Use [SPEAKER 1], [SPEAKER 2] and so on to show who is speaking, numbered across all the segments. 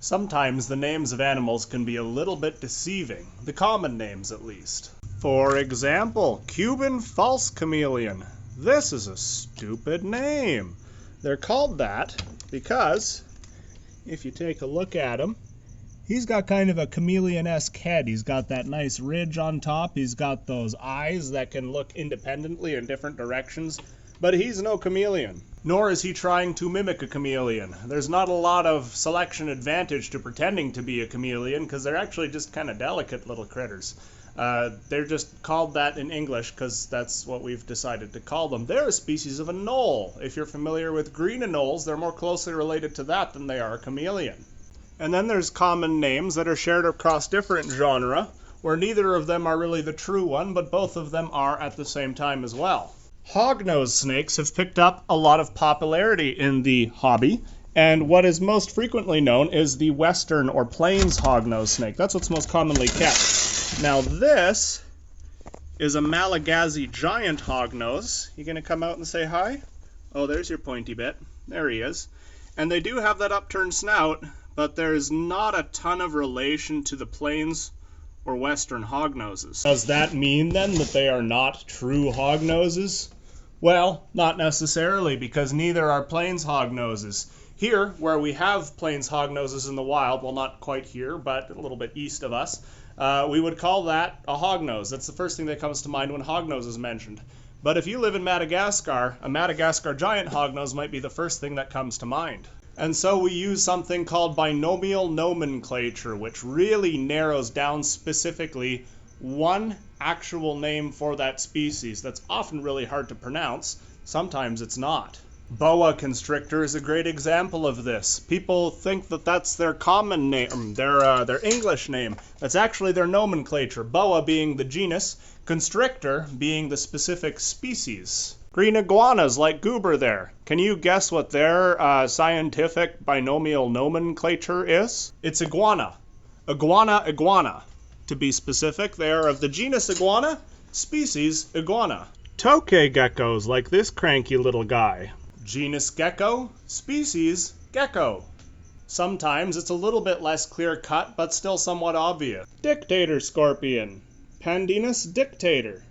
[SPEAKER 1] Sometimes the names of animals can be a little bit deceiving, the common names at least. For example, Cuban false chameleon. This is a stupid name. They're called that because if you take a look at him, he's got kind of a chameleon-esque head. He's got that nice ridge on top. He's got those eyes that can look independently in different directions. But he's no chameleon. Nor is he trying to mimic a chameleon. There's not a lot of selection advantage to pretending to be a chameleon because they're actually just kind of delicate little critters. They're just called that in English because that's what we've decided to call them. They're a species of anole. If you're familiar with green anoles, they're more closely related to that than they are a chameleon. And then there's common names that are shared across different genera, where neither of them are really the true one, but both of them are at the same time as well. Hognose snakes have picked up a lot of popularity in the hobby, and what is most frequently known is the western or plains hognose snake. That's what's most commonly kept. Now this is a Malagasy giant hognose. You gonna come out and say hi? Oh, there's your pointy bit. There he is. And they do have that upturned snout, but there's not a ton of relation to the plains or western hognoses. Does that mean then that they are not true hognoses? Well, not necessarily, because neither are plains hognoses. Here, where we have plains hognoses in the wild, well, not quite here, but a little bit east of us, we would call that a hognose. That's the first thing that comes to mind when hognose is mentioned. But if you live in Madagascar, a Madagascar giant hognose might be the first thing that comes to mind. And so we use something called binomial nomenclature, which really narrows down specifically one actual name for that species that's often really hard to pronounce. Sometimes it's not. Boa constrictor is a great example of this. People think that that's their common name, their English name. That's actually their nomenclature, boa being the genus, constrictor being the specific species. Green iguanas like Goober there. Can you guess what their scientific binomial nomenclature is? It's iguana. Iguana. To be specific, they are of the genus Iguana, species Iguana. Tokay geckos like this cranky little guy. Genus Gecko, species Gecko. Sometimes it's a little bit less clear-cut, but still somewhat obvious. Dictator scorpion. Pandinus dictator.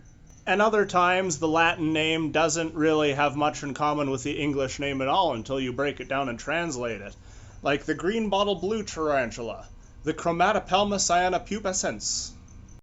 [SPEAKER 1] And other times the Latin name doesn't really have much in common with the English name at all until you break it down and translate it. Like the green bottle blue tarantula, the Chromatopelma cyanopubescens.